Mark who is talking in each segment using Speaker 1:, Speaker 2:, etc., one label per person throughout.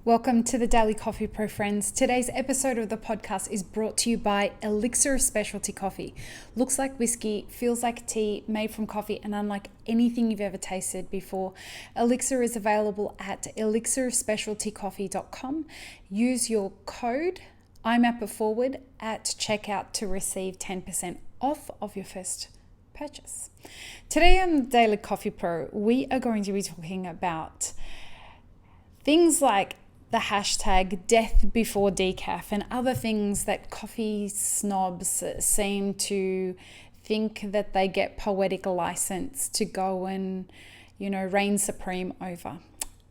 Speaker 1: Welcome to the Daily Coffee Pro friends. Today's episode of the podcast is brought to you by Elixir of Specialty Coffee. Looks like whiskey, feels like tea, made from coffee, and unlike anything you've ever tasted before. Elixir is available at elixirofspecialtycoffee.com. Use your code IMAPITFORWARD at checkout to receive 10% off of your first purchase. Today on the Daily Coffee Pro, we are going to be talking about things like the hashtag Deathbeforedecaf and other things that coffee snobs seem to think that they get poetic license to go and, reign supreme over.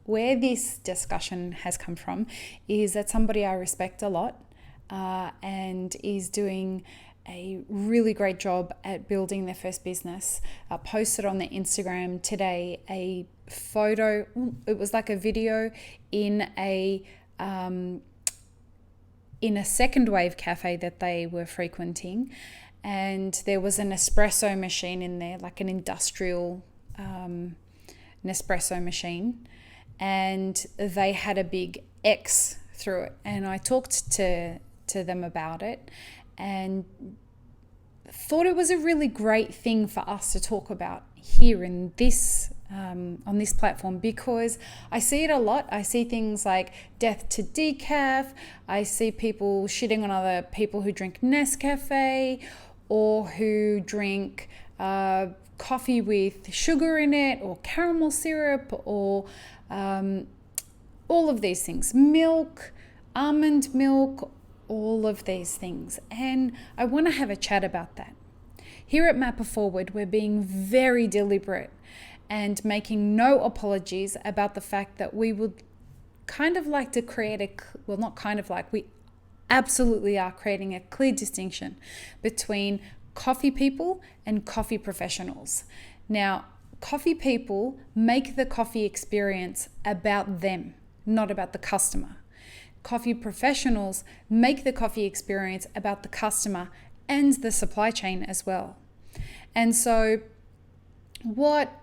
Speaker 1: Where this discussion has come from is that somebody I respect a lot and is doing a really great job at building their first business, posted on their Instagram today a photo. It was like a video in a second wave cafe that they were frequenting, and there was an espresso machine in there, like an industrial Nespresso machine, and they had a big X through it. And I talked to them about it and thought it was a really great thing for us to talk about here in this on this platform, because I see it a lot. I see things like death to decaf. I see people shitting on other people who drink Nescafe or who drink coffee with sugar in it or caramel syrup or all of these things, milk, almond milk, all of these things. And I want to have a chat about that. Here at Map It Forward, we're being very deliberate and making no apologies about the fact that we would kind of like to create we absolutely are creating a clear distinction between coffee people and coffee professionals. Now, coffee people make the coffee experience about them, not about the customer. Coffee professionals make the coffee experience about the customer and the supply chain as well. And so what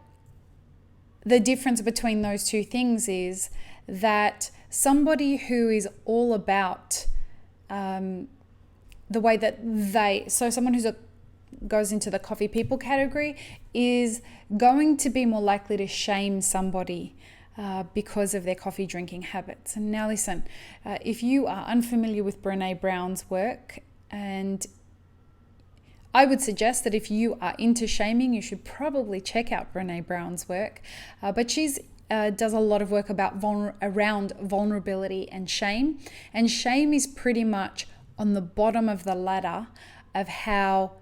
Speaker 1: the difference between those two things is that somebody who is all about the way that someone who goes into the coffee people category is going to be more likely to shame somebody because of their coffee drinking habits. And now listen, if you are unfamiliar with Brené Brown's work, and I would suggest that if you are into shaming, you should probably check out Brené Brown's work. But she's does a lot of work around vulnerability and shame. And shame is pretty much on the bottom of the ladder of how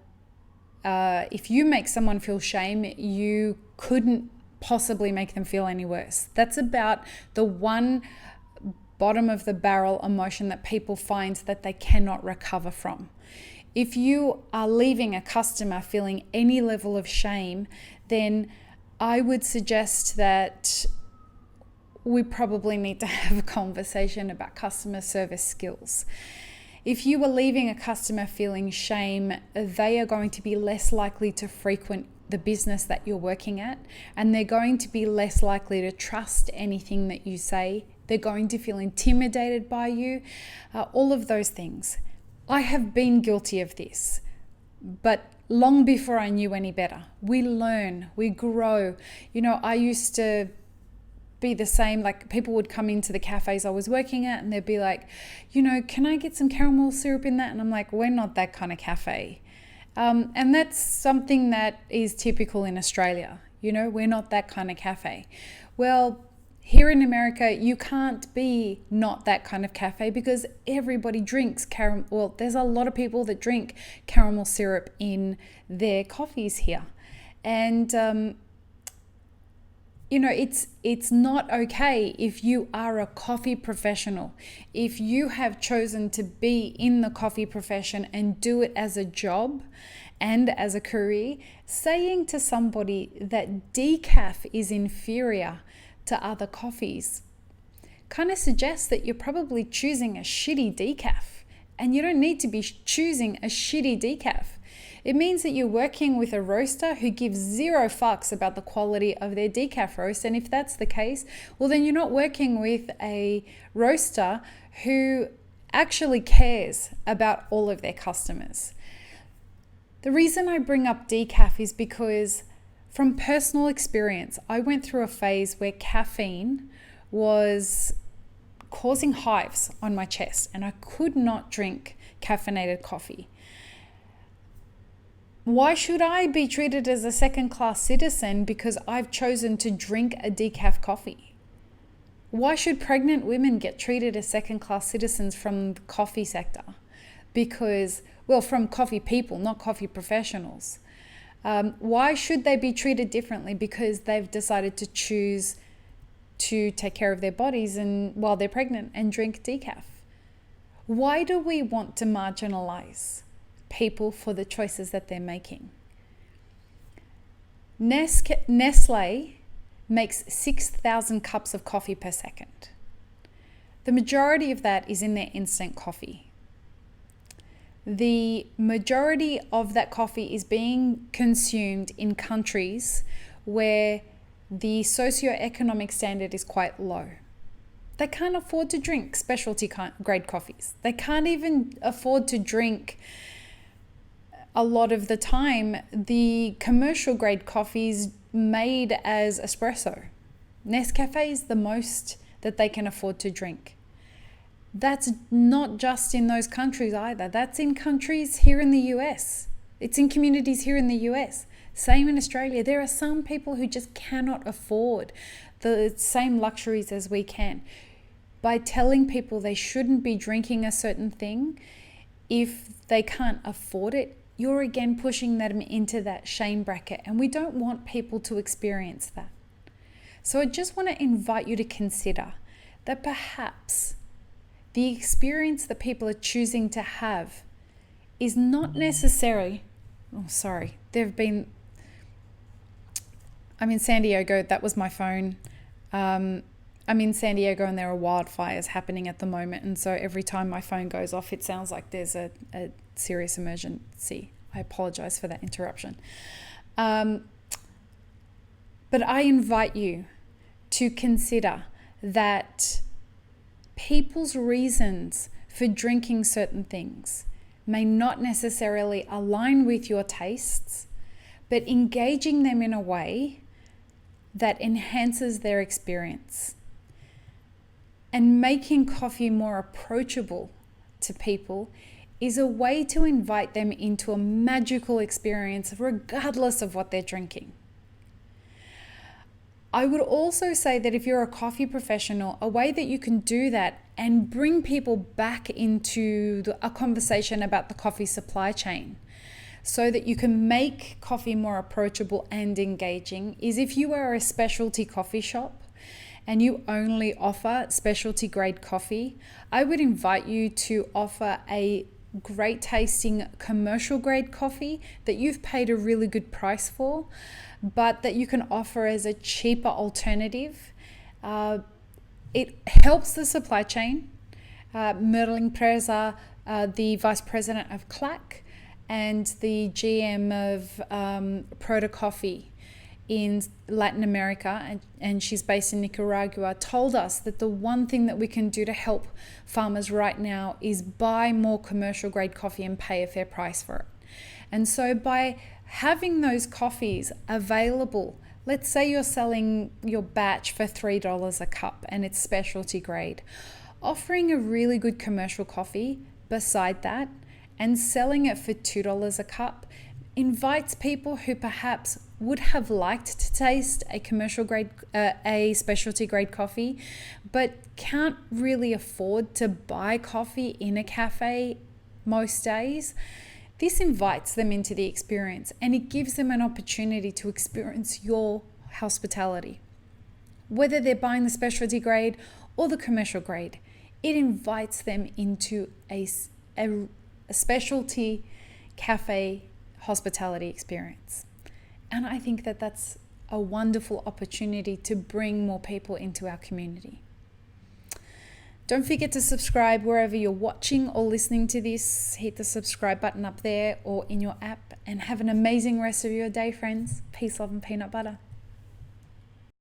Speaker 1: if you make someone feel shame, you couldn't possibly make them feel any worse. That's about the one bottom of the barrel emotion that people find that they cannot recover from. If you are leaving a customer feeling any level of shame, then I would suggest that we probably need to have a conversation about customer service skills. If you are leaving a customer feeling shame, they are going to be less likely to frequent the business that you're working at, and they're going to be less likely to trust anything that you say. They're going to feel intimidated by you, all of those things. I have been guilty of this, but long before I knew any better. We learn, we grow. I used to be the same. Like, people would come into the cafes I was working at and they'd be like, can I get some caramel syrup in that? And I'm like, we're not that kind of cafe. And that's something that is typical in Australia. We're not that kind of cafe. Well, here in America, you can't be not that kind of cafe because everybody drinks caramel. Well, there's a lot of people that drink caramel syrup in their coffees here. And, it's not okay if you are a coffee professional. If you have chosen to be in the coffee profession and do it as a job and as a career, saying to somebody that decaf is inferior to other coffees kind of suggests that you're probably choosing a shitty decaf, and you don't need to be choosing a shitty decaf. It means that you're working with a roaster who gives zero fucks about the quality of their decaf roast. And if that's the case, well, then you're not working with a roaster who actually cares about all of their customers. The reason I bring up decaf is because from personal experience, I went through a phase where caffeine was causing hives on my chest and I could not drink caffeinated coffee. Why should I be treated as a second-class citizen because I've chosen to drink a decaf coffee? Why should pregnant women get treated as second-class citizens from the coffee sector? Because, well, from coffee people, not coffee professionals. Why should they be treated differently because they've decided to choose to take care of their bodies and while they're pregnant and drink decaf? Why do we want to marginalize people for the choices that they're making? Nestle makes 6,000 cups of coffee per second. The majority of that is in their instant coffee. The majority of that coffee is being consumed in countries where the socioeconomic standard is quite low. They can't afford to drink specialty grade coffees. They can't even afford to drink, a lot of the time, the commercial grade coffees made as espresso. Nescafe is the most that they can afford to drink. That's not just in those countries either. That's in countries here in the US. It's in communities here in the US. Same in Australia. There are some people who just cannot afford the same luxuries as we can. By telling people they shouldn't be drinking a certain thing, if they can't afford it, you're again pushing them into that shame bracket. And we don't want people to experience that. So I just want to invite you to consider that perhaps the experience that people are choosing to have is not necessary. I'm in San Diego. That was my phone. I'm in San Diego and there are wildfires happening at the moment. And so every time my phone goes off, it sounds like there's a serious emergency. I apologize for that interruption. But I invite you to consider that people's reasons for drinking certain things may not necessarily align with your tastes, but engaging them in a way that enhances their experience. And making coffee more approachable to people is a way to invite them into a magical experience regardless of what they're drinking. I would also say that if you're a coffee professional, a way that you can do that and bring people back into a conversation about the coffee supply chain so that you can make coffee more approachable and engaging is if you are a specialty coffee shop and you only offer specialty grade coffee, I would invite you to offer a great tasting commercial grade coffee that you've paid a really good price for, but that you can offer as a cheaper alternative. It helps the supply chain. Merlin Preza, the Vice President of CLAC and the GM of Proto Coffee in Latin America, and she's based in Nicaragua, told us that the one thing that we can do to help farmers right now is buy more commercial grade coffee and pay a fair price for it. And so by having those coffees available, let's say you're selling your batch for $3 a cup and it's specialty grade, offering a really good commercial coffee beside that and selling it for $2 a cup invites people who perhaps would have liked to taste a commercial grade, a specialty grade coffee, but can't really afford to buy coffee in a cafe most days. This invites them into the experience and it gives them an opportunity to experience your hospitality. Whether they're buying the specialty grade or the commercial grade, it invites them into a specialty cafe hospitality experience. And I think that that's a wonderful opportunity to bring more people into our community. Don't forget to subscribe wherever you're watching or listening to this. Hit the subscribe button up there or in your app, and have an amazing rest of your day, friends. Peace, love, and peanut butter.